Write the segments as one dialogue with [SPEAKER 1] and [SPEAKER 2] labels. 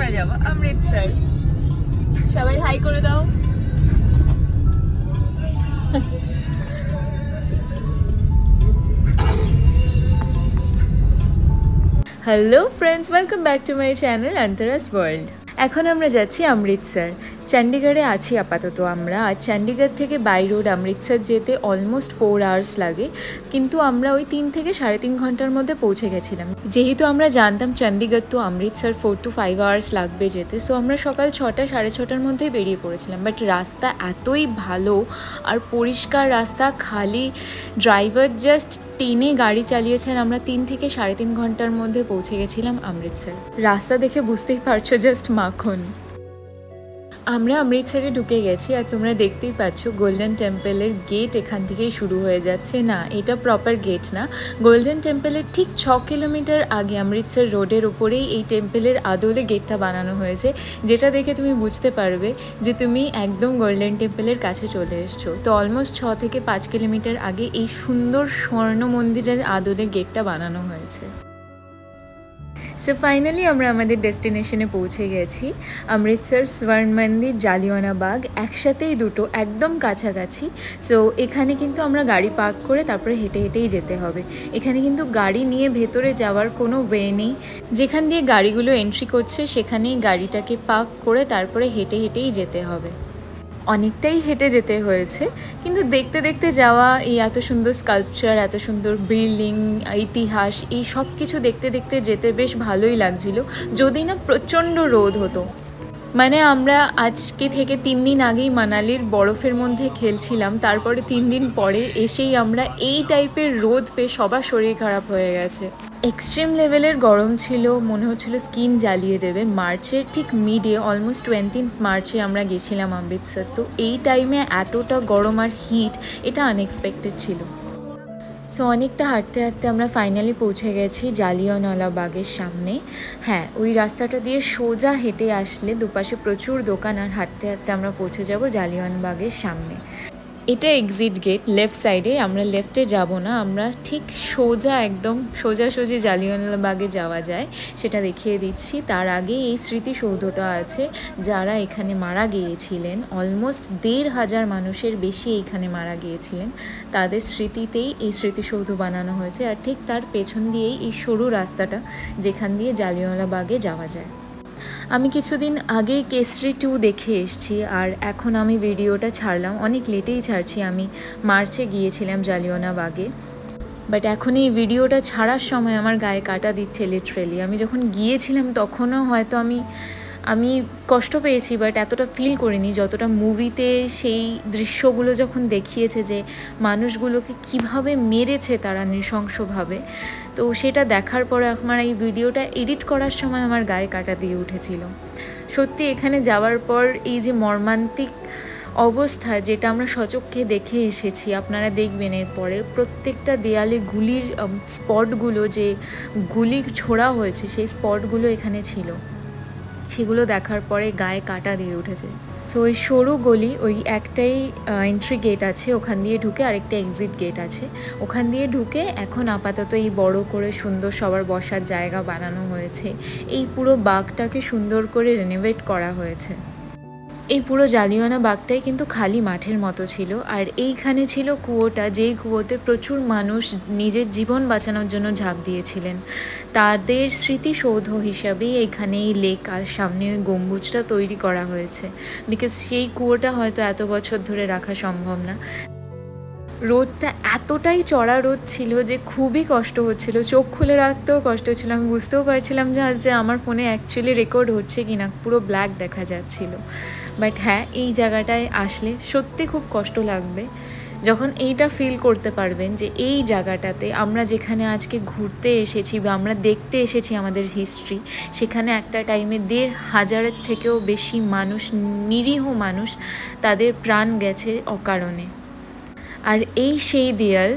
[SPEAKER 1] আমরা যাব অমৃতসর। সবাই হাই করে দাও। Hello friends, welcome back to my channel Antara's world. এখন আমরা যাচ্ছি অমৃতসর। চণ্ডীগড়ে আছি আপাতত আমরা। আর চণ্ডীগড় থেকে বাই রোড অমৃতসর যেতে অলমোস্ট 4 আওয়ার্স লাগে, কিন্তু আমরা ওই 3 থেকে 3.5 ঘন্টার মধ্যে পৌঁছে গেছিলাম। যেহেতু আমরা জানতাম Chandigarh to Amritsar 4 to 5 hours লাগবে যেতে, সো আমরা সকাল 6টা 6:30টার মধ্যেই বেরিয়ে পড়েছিলাম। বাট রাস্তা এতই ভালো আর পরিষ্কার রাস্তা, খালি ড্রাইভার জাস্ট টেনে গাড়ি চালিয়েছেন। আমরা 3 থেকে 3.5 ঘন্টার মধ্যে পৌঁছে গেছিলাম অমৃতসর। রাস্তা দেখে বুঝতেই পারছো জাস্ট মাখন। আমরা অমৃতসরে ঢুকে গেছি আর তোমরা দেখতেই পাচ্ছ গোল্ডেন টেম্পলের গেট এখান থেকেই শুরু হয়ে যাচ্ছে। না, এটা প্রপার গেট না। গোল্ডেন টেম্পলের ঠিক 6 কিলোমিটার আগে অমৃতসর রোডের ওপরেই এই টেম্পলের আদলে গেটটা বানানো হয়েছে, যেটা দেখে তুমি বুঝতে পারবে যে তুমি একদম গোল্ডেন টেম্পলের কাছে চলে এসছো। তো অলমোস্ট 6 থেকে 5 কিলোমিটার আগে এই সুন্দর স্বর্ণ মন্দিরের আদলে গেটটা বানানো হয়েছে। সো ফাইনালি আমরা আমাদের ডেস্টিনেশনে পৌঁছে গেছি। অমৃতসর, স্বর্ণ মন্দির, জালিয়ানওয়ালাবাগ একসাথেই দুটো, একদম কাছাকাছি। সো এখানে কিন্তু আমরা গাড়ি পার্ক করে তারপরে হেঁটে হেঁটেই যেতে হবে। এখানে কিন্তু গাড়ি নিয়ে ভেতরে যাওয়ার কোনো ওয়ে নেই। যেখান দিয়ে গাড়িগুলো এন্ট্রি করছে সেখানেই গাড়িটাকে পার্ক করে তারপরে হেঁটে হেঁটেই যেতে হবে। অনেকটাই হেঁটে যেতে হয়েছে, কিন্তু দেখতে দেখতে যাওয়া, এই এত সুন্দর স্কাল্পচার, এত সুন্দর বিল্ডিং, ইতিহাস, এই সব কিছু দেখতে দেখতে যেতে বেশ ভালোই লাগছিল, যদি না প্রচণ্ড রোদ হতো। মানে আমরা আজকে থেকে 3 দিন আগেই মানালির বরফের মধ্যে খেলছিলাম, তারপরে 3 দিন পরে এসেই আমরা এই টাইপের রোদ পেয়ে সবার শরীর খারাপ হয়ে গেছে। এক্সট্রিম লেভেলের গরম ছিল, মনে হচ্ছিল স্কিন জ্বালিয়ে দেবে। মার্চের ঠিক মিডে, অলমোস্ট 20 মার্চে আমরা গেছিলাম অমৃতসর। তো এই টাইমে এতটা গরম আর হিট, এটা আনএক্সপেক্টেড ছিল। সো অনেকটা হাঁটতে হাঁটতে আমরা ফাইনালি পৌঁছে গেছি জালিয়ানওয়ালাবাগের সামনে। হ্যাঁ, ওই রাস্তাটা দিয়ে সোজা হেঁটে আসলে দুপাশে প্রচুর দোকান, আর হাঁটতে হাঁটতে আমরা পৌঁছে যাব জালিয়ানওয়ালাবাগের সামনে। এটা এক্সিট গেট, লেফট সাইডে। আমরা লেফটে যাব না, আমরা ঠিক সোজা, একদম সোজাসুজি জালিয়ানওয়ালাবাগে যাওয়া যায় সেটা দেখিয়ে দিচ্ছি। তার আগে এই স্মৃতিসৌধটা আছে, যারা এখানে মারা গিয়েছিলেন, অলমোস্ট 1,500 মানুষের বেশি এখানে মারা গিয়েছিলেন, তাদের স্মৃতিতেই এই স্মৃতিসৌধ বানানো হয়েছে। আর ঠিক তার পেছন দিয়েই এই সরু রাস্তাটা, যেখান দিয়ে জালিয়ানওয়ালাবাগে যাওয়া যায়। আমি কিছুদিন আগে কেসরি 2 দেখে এসেছি, আর এখন আমি ভিডিওটা ছাড়লাম, অনেক লেটেই ছাড়ছি। আমি মার্চে গিয়েছিলাম জালিয়ানওয়ালাবাগে, বাট এখন এই ভিডিওটা ছাড়ার সময় আমার গায়ে কাটা দিচ্ছে লিটারেলি। আমি যখন গিয়েছিলাম তখনও হয়তো আমি কষ্ট পেয়েছি, বাট এতটা ফিল করিনি যতটা মুভিতে সেই দৃশ্যগুলো যখন দেখিয়েছে, যে মানুষগুলোকে কিভাবে মেরেছে তারা নৃশংসভাবে। তো সেটা দেখার পরে আমার এই ভিডিওটা এডিট করার সময় আমার গায়ে কাটা দিয়ে উঠেছিল। সত্যি এখানে যাওয়ার পর এই যে মর্মান্তিক অবস্থা, যেটা আমরা সচক্ষে দেখে এসেছি, আপনারা দেখবেন এরপরে প্রত্যেকটা দেয়ালে গুলির স্পটগুলো, যে গুলি ছোড়া হয়েছে সেই স্পটগুলো এখানে ছিল, সেগুলো দেখার পরে গায়ে কাটা দিয়ে উঠেছে। সো ওই সরু গলি, ওই একটাই এন্ট্রি গেট আছে, ওখান দিয়ে ঢুকে আরেকটা এক্সিট গেট আছে, ওখান দিয়ে ঢুকে এখন আপাতত এই বড় করে সুন্দর সবার বসার জায়গা বানানো হয়েছে। এই পুরো বাগটাকে সুন্দর করে রেনোভেট করা হয়েছে। এই পুরো জালিয়ানওয়ালাবাগটাই কিন্তু খালি মাঠের মতো ছিল, আর এইখানে ছিল কুয়োটা, যেই কুয়োতে প্রচুর মানুষ নিজের জীবন বাঁচানোর জন্য ঝাঁপ দিয়েছিলেন। তাদের স্মৃতিসৌধ হিসাবেই এখানে এই লেক আর সামনে ওই গম্বুজটা তৈরি করা হয়েছে, বিকজ সেই কুয়োটা হয়তো এত বছর ধরে রাখা সম্ভব না। রোদটা এতটাই চড়া রোদ ছিল যে খুবই কষ্ট হচ্ছিল, চোখ খুলে রাখতেও কষ্ট হচ্ছিল। আমি বুঝতেও পারছিলাম যে আমার ফোনে অ্যাকচুয়ালি রেকর্ড হচ্ছে কি না, পুরো ব্ল্যাক দেখা যাচ্ছিল। বাট হ্যাঁ, এই জায়গাটায় আসলে সত্যি খুব কষ্ট লাগবে যখন এইটা ফিল করতে পারবেন যে এই জায়গাটাতে আমরা যেখানে আজকে ঘুরতে এসেছি বা আমরা দেখতে এসেছি আমাদের হিস্ট্রি, সেখানে একটা টাইমে 1,500-এর থেকেও বেশি মানুষ, নিরীহ মানুষ, তাদের প্রাণ গেছে অকারণে। আর এই সেই দেয়াল,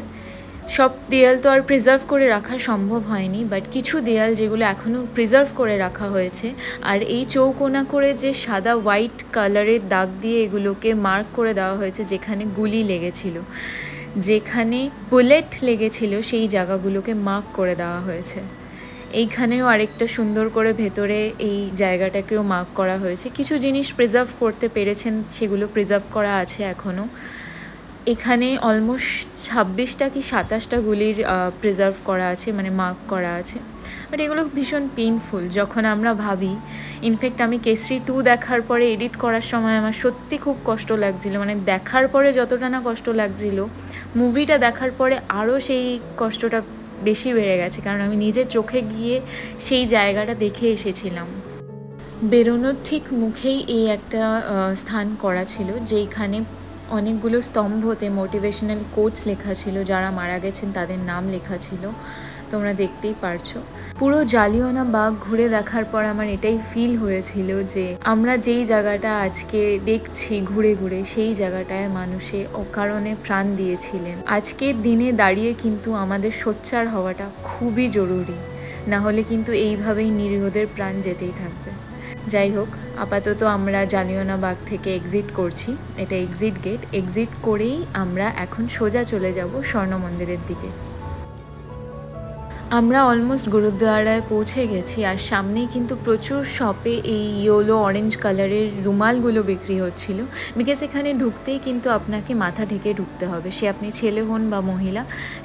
[SPEAKER 1] সব দেয়াল তো আর প্রিজার্ভ করে রাখা সম্ভব হয়নি, বাট কিছু দেয়াল যেগুলো এখনও প্রিজার্ভ করে রাখা হয়েছে। আর এই চৌকোনা করে যে সাদা হোয়াইট কালারের দাগ দিয়ে এগুলোকে মার্ক করে দেওয়া হয়েছে, যেখানে গুলি লেগেছিল, যেখানে বুলেট লেগেছিল, সেই জায়গাগুলোকে মার্ক করে দেওয়া হয়েছে। এইখানেও আরেকটা সুন্দর করে ভেতরে এই জায়গাটাকেও মার্ক করা হয়েছে। কিছু জিনিস প্রিজার্ভ করতে পেরেছেন, সেগুলো প্রিজার্ভ করা আছে এখনও। এখানে অলমোস্ট 26টা কি 27টা গুলির প্রিজার্ভ করা আছে, মানে মার্ক করা আছে। বাট এগুলো ভীষণ পেইনফুল যখন আমরা ভাবি। ইনফ্যাক্ট আমি কেসরি 2 দেখার পরে এডিট করার সময় আমার সত্যি খুব কষ্ট লাগছিল, মানে দেখার পরে যতটা না কষ্ট লাগছিল, মুভিটা দেখার পরে আরও সেই কষ্টটা বেশি বেড়ে গেছে, কারণ আমি নিজের চোখে গিয়ে সেই জায়গাটা দেখে এসেছিলাম। বেরোনোর ঠিক মুখেই এই একটা স্থান করা ছিল, যেইখানে অনেকগুলো স্তম্ভতে মোটিভেশনাল কোটস লেখা ছিল, যারা মারা গেছেন তাদের নাম লেখা ছিল, তোমরা দেখতেই পারছো। পুরো জালিয়ানওয়ালা বাগ ঘুরে দেখার পর আমার এটাই ফিল হয়েছিল যে আমরা যেই জায়গাটা আজকে দেখছি ঘুরে ঘুরে, সেই জায়গাটায় মানুষে অকারণে প্রাণ দিয়েছিলেন। আজকের দিনে দাঁড়িয়ে কিন্তু আমাদের সোচ্চার হওয়াটা খুবই জরুরি, না হলে কিন্তু এইভাবেই নিরীহদের প্রাণ যেতেই থাকবে। যাই হোক, আপাতত আমরা জালিয়ানওয়ালা বাগ থেকে এক্সিট করছি, এটা এক্সিট গেট। এক্সিট করেই আমরা এখন সোজা চলে যাব স্বর্ণ মন্দিরের দিকে। আমরা অলমোস্ট গুরুদ্বারায় পৌঁছে গেছি, আর সামনেই কিন্তু প্রচুর শপে এই ইয়েলো অরেঞ্জ কালারের রুমালগুলো বিক্রি হচ্ছিল। বিকজ এখানে ঢুকতেই কিন্তু আপনাকে মাথা ঢেকে ঢুকতে হবে, সে আপনি ছেলে হন বা মহিলা,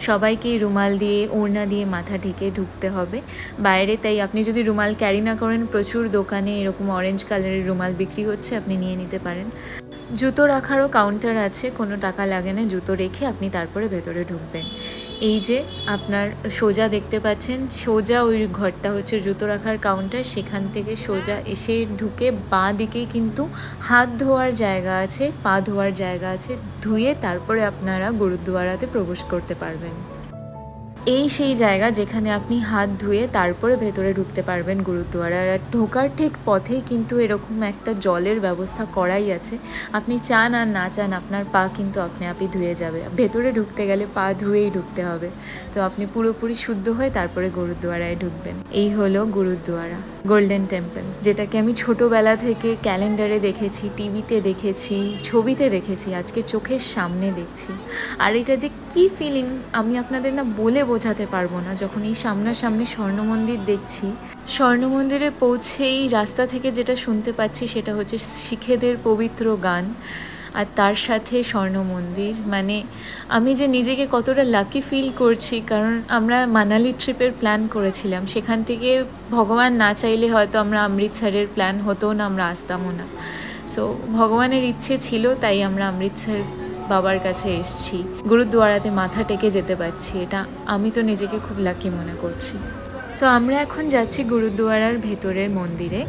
[SPEAKER 1] সবাইকেই রুমাল দিয়ে ওড়না দিয়ে মাথা ঢেকে ঢুকতে হবে বাইরে। তাই আপনি যদি রুমাল ক্যারি না করেন, প্রচুর দোকানে এরকম অরেঞ্জ কালারের রুমাল বিক্রি হচ্ছে, আপনি নিয়ে নিতে পারেন। জুতো রাখারও কাউন্টার আছে, কোনো টাকা লাগে না, জুতো রেখে আপনি তারপরে ভেতরে ঢুকবেন। এই যে আপনার সোজা দেখতে পাচ্ছেন, সোজা ওই ঘরটা হচ্ছে জুতো রাখার কাউন্টার। সেখান থেকে সোজা এসে ঢুকে বাঁ দিকেই কিন্তু হাত ধোয়ার জায়গা আছে, পা ধোয়ার জায়গা আছে, ধুয়ে তারপরে আপনারা গুরুদ্বারাতে প্রবেশ করতে পারবেন। এই সেই জায়গা যেখানে আপনি হাত ধুয়ে তারপরে ভেতরে ঢুকতে পারবেন গুরুদ্বারার। ঢোকার ঠিক পথেই কিন্তু এরকম একটা জলের ব্যবস্থা করাই আছে, আপনি চান আর না চান আপনার পা কিন্তু আপনি আপই ধুয়ে যাবে। ভেতরে ঢুকতে গেলে পা ধুয়েই ঢুকতে হবে, তো আপনি পুরোপুরি শুদ্ধ হয়ে তারপরে গুরুদ্বারায় ঢুকবেন। এই হলো গুরুদ্বারা গোল্ডেন টেম্পল, যেটাকে আমি ছোটোবেলা থেকে ক্যালেন্ডারে দেখেছি, টিভিতে দেখেছি, ছবিতে দেখেছি, আজকে চোখের সামনে দেখছি। আর এটা যে কী ফিলিং আমি আপনাদের না বলে বোঝাতে পারবো না। যখন এই সামনাসামনি স্বর্ণ মন্দির দেখছি, স্বর্ণ মন্দিরে পৌঁছেই রাস্তা থেকে যেটা শুনতে পাচ্ছি সেটা হচ্ছে শিখেদের পবিত্র গান, আর তার সাথে স্বর্ণ মন্দির। মানে আমি যে নিজেকে কতটা লাকি ফিল করছি, কারণ আমরা মানালি ট্রিপের প্ল্যান করেছিলাম, সেখান থেকে ভগবান না চাইলে হয়তো আমরা অমৃতসরের প্ল্যান হতো না, আমরা আসতামও না। সো ভগবানের ইচ্ছে ছিল, তাই আমরা অমৃতসর বাবার কাছে এসেছি, গুরুদ্বারাতে মাথা টেকে যেতে পারছি, এটা আমি তো নিজেকে খুব লাকি মনে করছি। সো আমরা এখন যাচ্ছি গুরুদ্বারার ভেতরের মন্দিরে,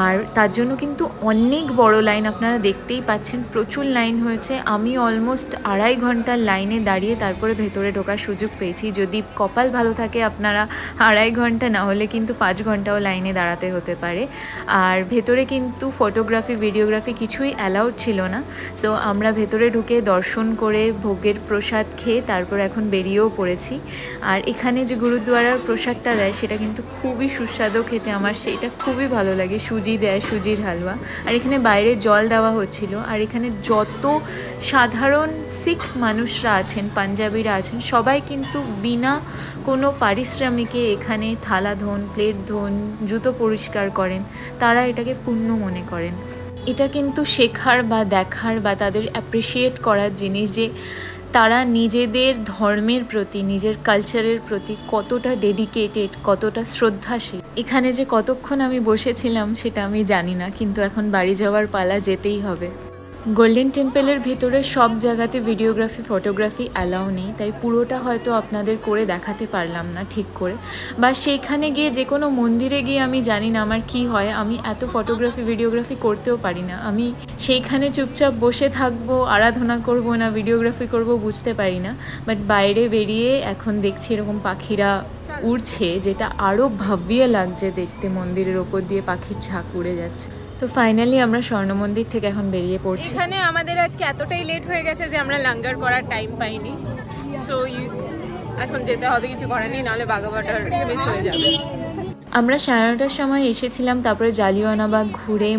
[SPEAKER 1] আর তার জন্য কিন্তু অনেক বড় লাইন, আপনারা দেখতেই পাচ্ছেন, প্রচুর লাইন হয়েছে। আমি অলমোস্ট 2.5 ঘন্টার লাইনে দাঁড়িয়ে তারপরে ভেতরে ঢোকার সুযোগ পেয়েছি। যদি কপাল ভালো থাকে আপনারা 2.5 ঘন্টা, না হলে কিন্তু 5 ঘন্টাও লাইনে দাঁড়াতে হতে পারে। আর ভেতরে কিন্তু ফটোগ্রাফি ভিডিওগ্রাফি কিছুই অ্যালাউড ছিল না। সো আমরা ভেতরে ঢুকে দর্শন করে ভোগের প্রসাদ খেয়ে তারপর এখন বেরিয়েও পড়েছি। আর এখানে যে গুরুদ্বারার প্রসাদটা দেয় সেটা কিন্তু খুবই সুস্বাদু খেতে, আমার সেইটা খুবই ভালো লাগে। সুজি দেয়, সুজির হালুয়া, আর এখানে বাইরে জল দেওয়া হচ্ছিল। আর এখানে যত সাধারণ শিখ মানুষরা আছেন, পাঞ্জাবিরা আছেন, সবাই কিন্তু বিনা কোনো পারিশ্রমিকে এখানে থালা ধোন, প্লেট ধোন, জুতো পরিষ্কার করেন, তারা এটাকে পুণ্য মনে করেন। এটা কিন্তু শেখার বা দেখার বা তাদের অ্যাপ্রিসিয়েট করার জিনিস, যে তারা নিজেদের ধর্মের প্রতি, নিজের কালচারের প্রতি কতটা ডেডিকেটেড, কতটা শ্রদ্ধাশীল। এখানে যে কতক্ষণ আমি বসেছিলাম সেটা আমি জানি না, কিন্তু এখন বাড়ি যাওয়ার পালা, যেতেই হবে। গোল্ডেন টেম্পলের ভেতরে সব জায়গাতে ভিডিওগ্রাফি ফটোগ্রাফি অ্যালাউ নেই, তাই পুরোটা হয়তো আপনাদের করে দেখাতে পারলাম না ঠিক করে। বা সেইখানে গিয়ে যে কোনো মন্দিরে গিয়ে আমি জানি না আমার কি হয়, আমি এত ফটোগ্রাফি ভিডিওগ্রাফি করতেও পারি না। আমি সেইখানে চুপচাপ বসে থাকবো, আরাধনা করব না ভিডিওগ্রাফি করব বুঝতে পারি না। বাট বাইরে বেরিয়ে এখন দেখছি এরকম পাখিরা উড়ছে, যেটা আরও ভাব্য লাগছে দেখতে, মন্দিরের ওপর দিয়ে পাখির ঝাঁক উড়ে যাচ্ছে। তো ফাইনালি আমরা স্বর্ণ মন্দির থেকে এখন বেরিয়ে পড়ছি।
[SPEAKER 2] এখানে আমাদের আজকে এতটাই লেট হয়ে গেছে যে আমরা লাঙ্গার করার টাইম পাইনি। সো এখন যেতে হবে, কিছু করার নেই, নাহলে বাগাবাটার মিস হয়ে যাবে।
[SPEAKER 1] আমরা 9:30টার সময় এসেছিলাম, তারপরে জালিয়ানওয়ালাবাগ ঘুরে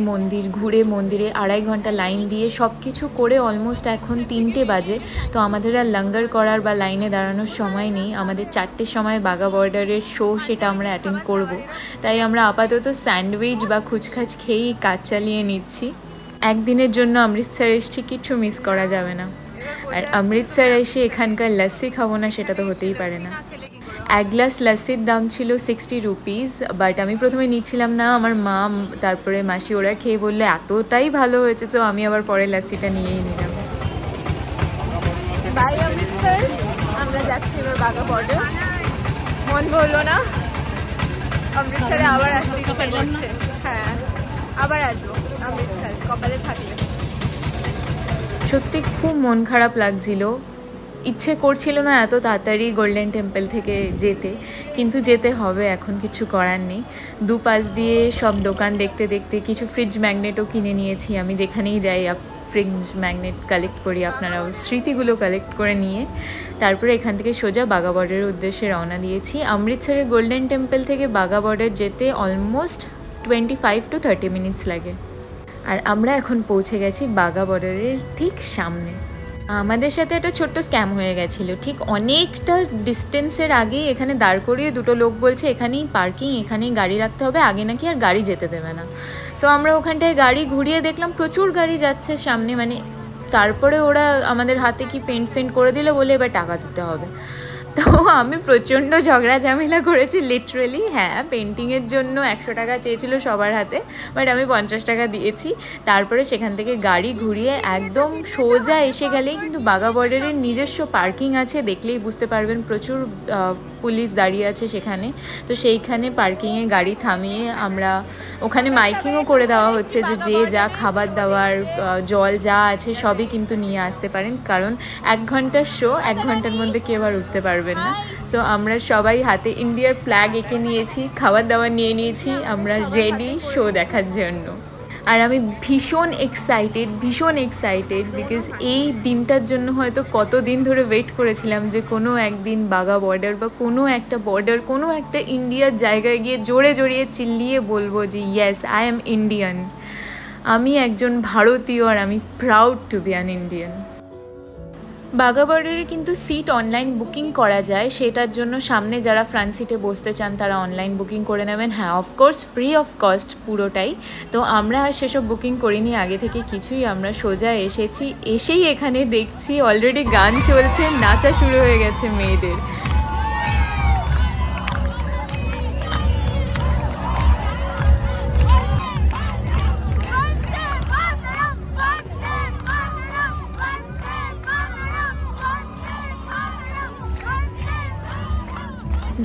[SPEAKER 1] মন্দিরে 2.5 ঘন্টা লাইন দিয়ে সব কিছু করে অলমোস্ট এখন 3টে বাজে। তো আমাদের আর লঙ্গর করার বা লাইনে দাঁড়ানোর সময় নেই। আমাদের 4টের সময় বাঘা বর্ডারের শো, সেটা আমরা অ্যাটেন্ড করব। তাই আমরা আপাতত স্যান্ডউইচ বা খুচখাচ খেয়েই কাজ চালিয়ে নিচ্ছি। একদিনের জন্য অমৃতসর এসেছি, কিছু মিস করা যাবে না। আর অমৃতসর এসে এখানকার লস্যি খাবো না, সেটা তো হতেই পারে না। 1 গ্লাস লস্যির দাম ছিল 60 রুপিস, বাট আমি প্রথমে নিচ্ছিলাম না। আমার মা তারপরে মাসি ওরা খেয়ে বললে এতটাই ভালো হয়েছে, তো আমি আবার পরে লস্যিটা নিয়েই নিলাম।
[SPEAKER 2] বাই অমৃতসর, আমরা যাচ্ছি এবার বাঘা বর্ডার। মন বললো না অমৃতসরে আবার আসতে ইচ্ছে করছে। হ্যাঁ, আবার আসবো অমৃতসর, কপালে থাকলে।
[SPEAKER 1] সত্যি খুব মন খারাপ লাগছিল, ইচ্ছে করছিল না এত তাড়াতাড়ি গোল্ডেন টেম্পল থেকে যেতে, কিন্তু যেতে হবে, এখন কিছু করার নেই। দুপাশ দিয়ে সব দোকান দেখতে দেখতে কিছু ফ্রিজ ম্যাগনেটও কিনে নিয়েছি। আমি যেখানেই যাই ফ্রিজ ম্যাগনেট কালেক্ট করি, আপনারাও স্মৃতিগুলো কালেক্ট করে নিয়ে তারপরে এখান থেকে সোজা বাঘা বর্ডারের উদ্দেশ্যে রওনা দিয়েছি। অমৃতসরের গোল্ডেন টেম্পল থেকে বাঘা বর্ডার যেতে অলমোস্ট 25 to 30 মিনিটস লাগে। আর আমরা এখন পৌঁছে গেছি বাঘা বর্ডারের ঠিক সামনে। আমাদের সাথে একটা ছোট্ট স্ক্যাম হয়ে গেছিলো। ঠিক অনেকটা ডিস্টেন্সের আগেই এখানে দাঁড় করিয়ে দুটো লোক বলছে এখানেই পার্কিং, এখানেই গাড়ি রাখতে হবে, আগে নাকি আর গাড়ি যেতে দেবে না। সো আমরা ওখানটায় গাড়ি ঘুরিয়ে দেখলাম প্রচুর গাড়ি যাচ্ছে সামনে, মানে তারপরে ওরা আমাদের হাতে কি পেন্ট করে দিল, বলে এবার টাকা দিতে হবে। তো আমি প্রচণ্ড ঝগড়া ঝামেলা করেছি লিটারেলি। হ্যাঁ, পেন্টিংয়ের জন্য 100 টাকা চেয়েছিল সবার হাতে, বাট আমি 50 টাকা দিয়েছি। তারপরে সেখান থেকে গাড়ি ঘুরিয়ে একদম সোজা এসে গেলেই কিন্তু বাঘা বর্ডারের নিজস্ব পার্কিং আছে, দেখলেই বুঝতে পারবেন। প্রচুর পুলিশ দাঁড়িয়ে আছে সেখানে। তো সেইখানে পার্কিংয়ে গাড়ি থামিয়ে আমরা ওখানে মাইকিংও করে দেওয়া হচ্ছে যে যা খাবার দাবার জল যা আছে সবই কিন্তু নিয়ে আসতে পারেন, কারণ 1 ঘন্টার শো, 1 ঘন্টার মধ্যে কেউ আর উঠতে পারবেন না। সো আমরা সবাই হাতে ইন্ডিয়ার ফ্ল্যাগ এঁকে নিয়েছি, খাবার দাবার নিয়ে নিয়েছি, আমরা রেডি শো দেখার জন্য। আর আমি ভীষণ এক্সাইটেড বিকজ এই দিনটার জন্য হয়তো কতদিন ধরে ওয়েট করেছিলাম যে কোনো একদিন বাঘা বর্ডার বা কোনো একটা বর্ডার, কোনো একটা ইন্ডিয়ার জায়গায় গিয়ে জোরে জড়িয়ে চিল্লিয়ে বলবো যে ইয়েস, আই অ্যাম ইন্ডিয়ান, আমি একজন ভারতীয় আর আমি proud to be an Indian. Bagha বর্ডারে কিন্তু সিট অনলাইন বুকিং করা যায়, সেটার জন্য সামনে যারা ফ্রন্ট সিটে বসতে চান তারা অনলাইন বুকিং করে নেবেন। হ্যাঁ, অফকোর্স ফ্রি অফ কস্ট পুরোটাই। তো আমরা সেসব বুকিং করিনি আগে থেকে কিছুই, আমরা সোজা এসেই এখানে দেখছি অলরেডি গান চলছে, নাচা শুরু হয়ে গেছে মেয়েদের।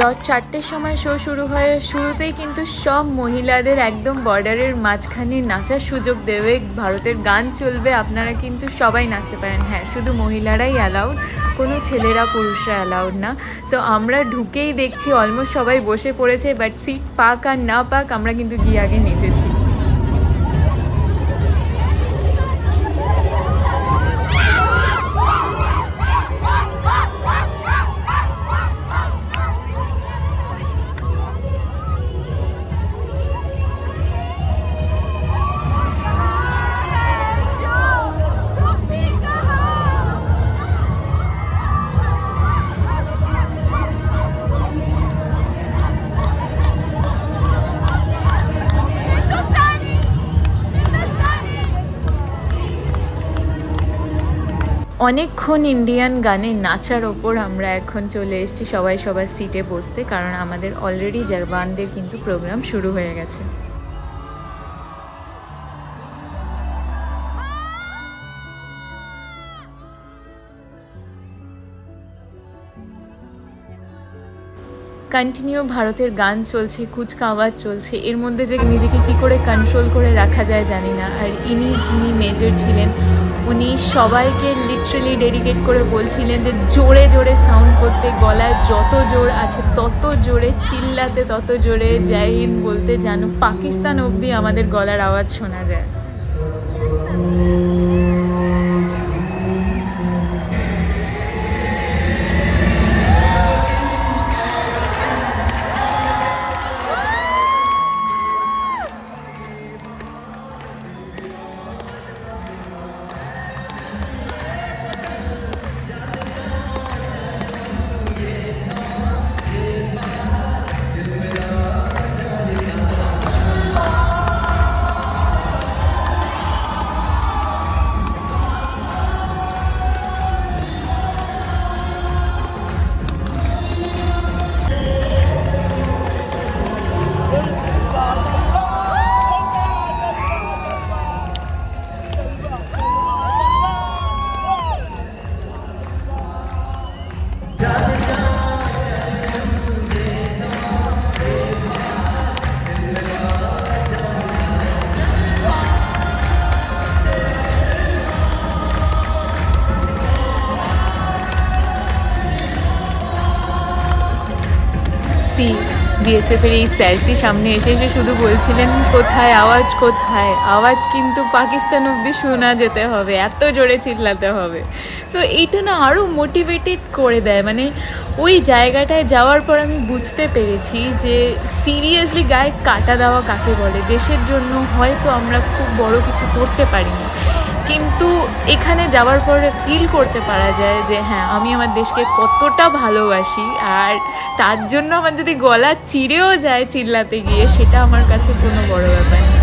[SPEAKER 1] ডট 4টের সময় শো শুরু হয়। শুরুতেই কিন্তু সব মহিলাদের একদম বর্ডারের মাঝখানে নাচার সুযোগ দেবে, ভারতের গান চলবে, আপনারা কিন্তু সবাই নাচতে পারেন। হ্যাঁ, শুধু মহিলারাই অ্যালাউড, কোনো ছেলেরা পুরুষরা অ্যালাউড না। সো আমরা ঢুকেই দেখছি অলমোস্ট সবাই বসে পড়েছে, বাট সিট পাক আর না পাক আমরা কিন্তু গিয়ে আগে নেচেছি। অনেকক্ষণ ইন্ডিয়ান গানে নাচার ওপর আমরা এখন চলে এসেছি সবাই সবার সিটে বসতে, কারণ আমাদের অলরেডি জওয়ানদের কিন্তু প্রোগ্রাম শুরু হয়ে গেছে। কন্টিনিউ ভারতের গান চলছে, কুচকাওয়াজ চলছে, এর মধ্যে যে নিজেকে কি করে কন্ট্রোল করে রাখা যায় জানি না। আর যিনি মেজর ছিলেন উনি সবাইকে লিটারালি ডেডিকেট করে বলছিলেন যে জোরে জোরে সাউন্ড করতে, গলায় যত জোর আছে তত জোরে চিল্লাতে, তত জোরে জয় হিন্দ বলতে, যেন পাকিস্তান অবধি আমাদের গলার আওয়াজ শোনা যায়। আইসি বিএসএফের এই স্যারটি সামনে এসে এসে শুধু বলছিলেন কোথায় আওয়াজ, কোথায় আওয়াজ, কিন্তু পাকিস্তান অবধি শোনা যেতে হবে, এত জোরে চিল্লাতে হবে। তো এইটা না আরও মোটিভেটেড করে দেয়। মানে ওই জায়গাটায় যাওয়ার পর আমি বুঝতে পেরেছি যে সিরিয়াসলি গায়ে কাটা দেওয়া কাকে বলে। দেশের জন্য হয়তো আমরা খুব বড় কিছু করতে পারিনি, কিন্তু এখানে যাওয়ার পরে ফিল করতে পারা যায় যে হ্যাঁ, আমি আমার দেশকে কতটা ভালোবাসি, আর তার জন্য আমার যদি গলা চিড়েও যায় চিল্লাতে গিয়ে, সেটা আমার কাছে কোনো বড় ব্যাপার না।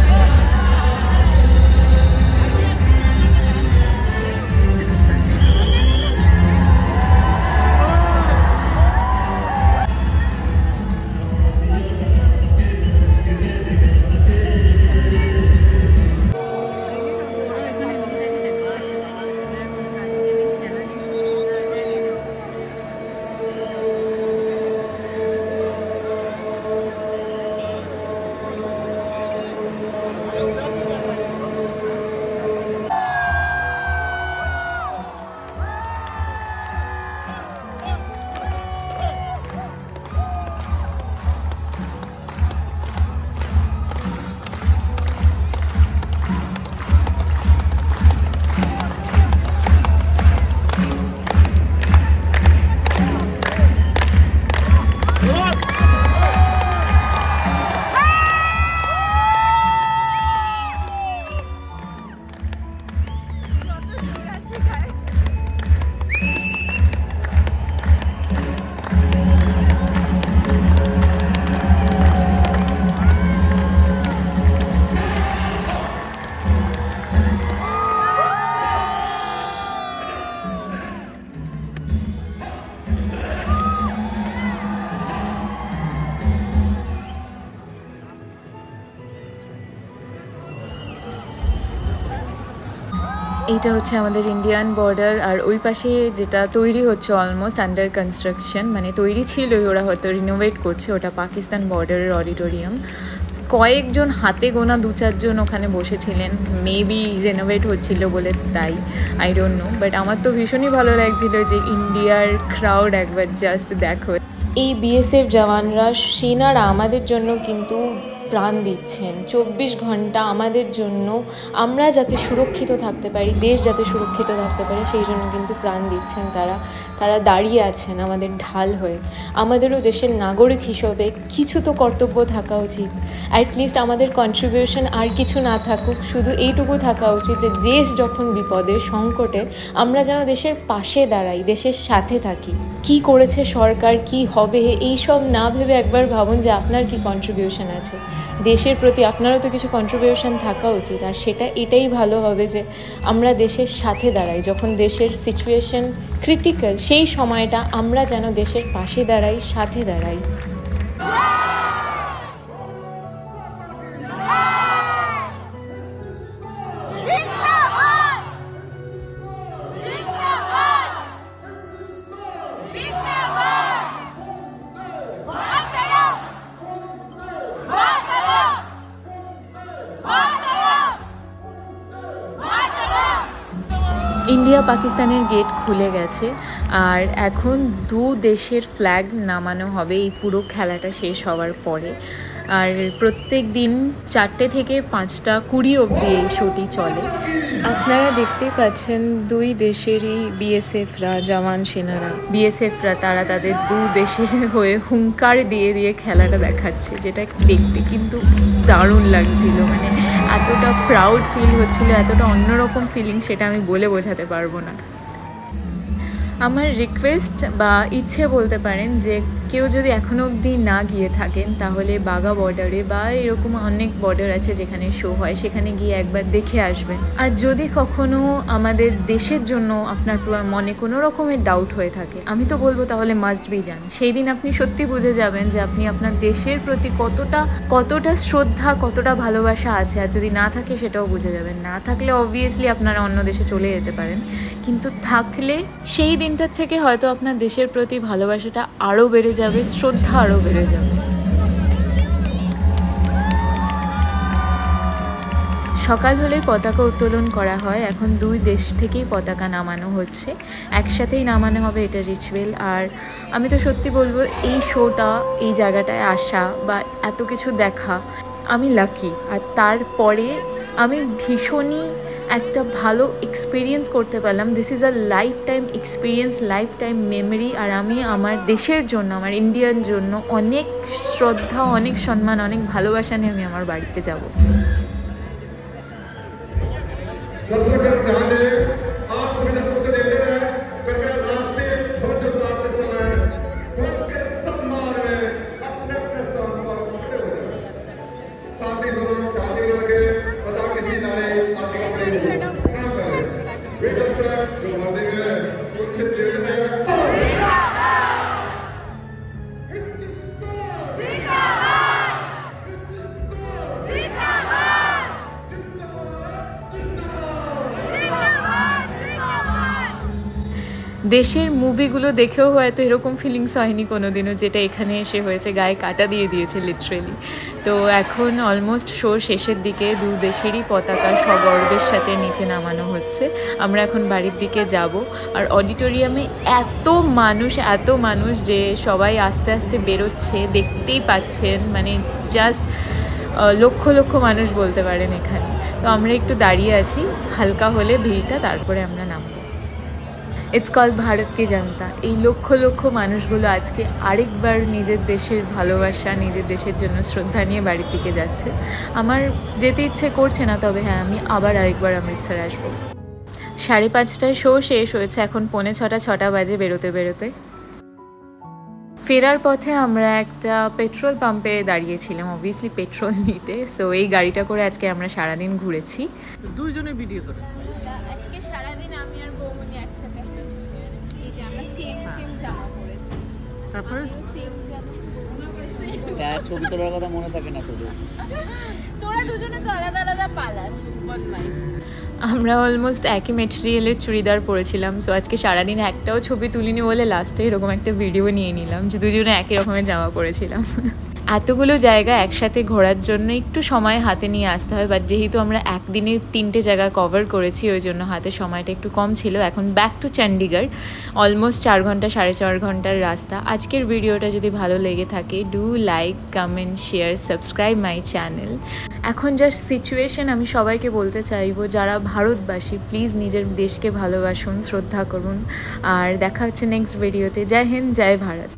[SPEAKER 1] এইটা হচ্ছে আমাদের ইন্ডিয়ান বর্ডার, আর ওই পাশে যেটা তৈরি হচ্ছে অলমোস্ট আন্ডার কনস্ট্রাকশন, মানে তৈরি ছিলই, ওরা হয়তো রিনোভেট করছে, ওটা পাকিস্তান বর্ডারের অডিটোরিয়াম। কয়েকজন হাতে গোনা 2-4 জন ওখানে বসেছিলেন, মেবি রেনোভেট হচ্ছিল বলে, তাই আই ডোন্ট নো। বাট আমার তো ভীষণই ভালো লাগছিল যে ইন্ডিয়ার ক্রাউড একবার জাস্ট দেখো। এই বিএসএফ জওয়ানরা, সেনারা আমাদের জন্য কিন্তু প্রাণ দিচ্ছেন 24 ঘন্টা আমাদের জন্য। আমরা যাতে সুরক্ষিত থাকতে পারি, দেশ যাতে সুরক্ষিত থাকতে পারে, সেই জন্য কিন্তু প্রাণ দিচ্ছেন তারা দাঁড়িয়ে আছেন আমাদের ঢাল হয়ে। আমাদেরও দেশের নাগরিক হিসেবে কিছু তো কর্তব্য থাকা উচিত। অ্যাটলিস্ট আমাদের কন্ট্রিবিউশন আর কিছু না থাকুক, শুধু এইটুকু থাকা উচিত যে দেশ যখন বিপদে সংকটে, আমরা যেন দেশের পাশে দাঁড়াই, দেশের সাথে থাকি। কি করেছে সরকার, কি হবে, এই সব না ভেবে একবার ভাবুন যে আপনার কি কন্ট্রিবিউশন আছে দেশের প্রতি। আপনারও তো কিছু কন্ট্রিবিউশন থাকা উচিত, আর এটাই ভালো হবে যে আমরা দেশের সাথে দাঁড়াই। যখন দেশের সিচুয়েশন ক্রিটিক্যাল, সেই সময়টা আমরা যেন দেশের পাশে দাঁড়াই, সাথে দাঁড়াই। ইন্ডিয়া পাকিস্তানের গেট খুলে গেছে, আর এখন 2 দেশের ফ্ল্যাগ নামানো হবে এই পুরো খেলাটা শেষ হওয়ার পরে। আর প্রত্যেক দিন 4টে থেকে 5টা 20 অবধি এই শোটি চলে। আপনারা দেখতেই পাচ্ছেন 2 দেশেরই বিএসএফরা, জওয়ান সেনারা, বিএসএফরা তারা তাদের 2 দেশের হয়ে হুঙ্কার দিয়ে দিয়ে খেলাটা দেখাচ্ছে, যেটা দেখতে কিন্তু দারুণ লাগছিল। মানে এতটা প্রাউড ফিল হচ্ছিল, এতটা অন্যরকম ফিলিং, সেটা আমি বলে বোঝাতে পারবো না। আমার রিকোয়েস্ট বা ইচ্ছে বলতে পারেন যে কেউ যদি এখনও অবধি না গিয়ে থাকেন, তাহলে বাঘা বর্ডারে বা এরকম অনেক বর্ডার আছে যেখানে শো হয়, সেখানে গিয়ে একবার দেখে আসবেন। আর যদি কখনো আমাদের দেশের জন্য আপনার মনে কোনো রকমের ডাউট হয়ে থাকে, আমি তো বলবো তাহলে মাস্ট বি যান। সেই দিন আপনি সত্যি বুঝে যাবেন যে আপনি আপনার দেশের প্রতি কতটা শ্রদ্ধা, কতটা ভালোবাসা আছে। আর যদি না থাকে সেটাও বুঝে যাবেন। না থাকলে অবভিয়াসলি আপনারা অন্য দেশে চলে যেতে পারেন, কিন্তু থাকলে সেই দিনটার থেকে হয়তো আপনার দেশের প্রতি ভালোবাসাটা আরও বেড়ে যাবে, শ্রদ্ধা আরও বেড়ে যাবে। সকাল হলেই পতাকা উত্তোলন করা হয়। এখন দুই দেশ থেকেই পতাকা নামানো হচ্ছে, একসাথেই নামানো হবে, এটা রিচুয়াল। আর আমি তো সত্যি বলবো, এই শোটা, এই জায়গাটায় আসা বা এত কিছু দেখা, আমি লাকি। আর তারপরে আমি ভীষণই একটা ভালো এক্সপিরিয়েন্স করতে পারলাম। This is a life time experience, life time memory. আর আমি আমার দেশের জন্য, আমার ইন্ডিয়ার জন্য অনেক শ্রদ্ধা, অনেক সম্মান, অনেক ভালোবাসা নিয়ে আমি আমার বাড়িতে যাব। দেশের মুভিগুলো দেখেও হয়তো এরকম ফিলিংস হয়নি কোনোদিনও, যেটা এখানে এসে হয়েছে। গায়ে কাটা দিয়ে দিয়েছে লিটারেলি। তো এখন অলমোস্ট শোর শেষের দিকে দু দেশেরই পতাকা সগর্বের সাথে নিচে নামানো হচ্ছে। আমরা এখন বাড়ির দিকে যাব। আর অডিটোরিয়ামে এত মানুষ যে সবাই আস্তে আস্তে বেরোচ্ছে, দেখতেই পাচ্ছেন। মানে জাস্ট লক্ষ লক্ষ মানুষ বলতে পারেন এখানে। তো আমরা একটু দাঁড়িয়ে আছি, হালকা হলে ভিড়টা, তারপরে আমরা নামবো। ইটস কল্ড ভারত কি জনতা। এই লক্ষ লক্ষ মানুষগুলো আজকে আরেকবার নিজের দেশের ভালোবাসা, নিজের দেশের জন্য শ্রদ্ধা নিয়ে বাড়ির দিকে যাচ্ছে। আমার যেতে ইচ্ছে করছে না, তবে হ্যাঁ, আমি আবার আরেকবার অমৃতসর আসবো। 5:30টায় শো শেষ হয়েছে, এখন 6:45 বাজে বেরোতে বেরোতে। ফেরার পথে আমরা একটা পেট্রোল পাম্পে দাঁড়িয়েছিলাম, অবভিয়াসলি পেট্রোল নিতে। সো এই গাড়িটা করে আজকে আমরা সারাদিন ঘুরেছি।
[SPEAKER 3] দুইজনে ভিডিও করে
[SPEAKER 2] আজকে সারাদিন আমি আর বৌমনি একসাথে এই যে আমরা সেম জামা পরেছি।
[SPEAKER 3] তারপরে
[SPEAKER 2] সেম জামা,
[SPEAKER 3] যা ছবি তোলার কথা মনে থাকে না তোদের।
[SPEAKER 2] তোরা দুজনে তো আলাদা আলাদা পালাস, বদমাইশ।
[SPEAKER 1] আমরা অলমোস্ট একই মেটেরিয়ালের চুড়িদার পরেছিলাম। সো আজকে সারাদিন একটাও ছবি তুলিনি বলে লাস্টে এরকম একটা ভিডিও নিয়ে নিলাম যে দুজনে একই রকমের জামা পরেছিলাম। এতগুলো জায়গা একসাথে ঘোরার জন্য একটু সময় হাতে নিয়ে আসতে হয়, বাট যেহেতু আমরা একদিনে 3টে জায়গা কভার করেছি, ওই জন্য হাতে সময়টা একটু কম ছিল। এখন ব্যাক টু চণ্ডীগড়, অলমোস্ট 4 ঘন্টা 4.5 ঘন্টার রাস্তা। আজকের ভিডিওটা যদি ভালো লেগে থাকে, do like, comment, share, subscribe my channel. এখন জাস্ট সিচুয়েশন, আমি সবাইকে বলতে চাইবো, যারা ভারতবাসী, প্লিজ নিজের দেশকে ভালোবাসুন, শ্রদ্ধা করুন। আর দেখা হচ্ছে নেক্সট ভিডিওতে। জয় হিন্দ, জয় ভারত।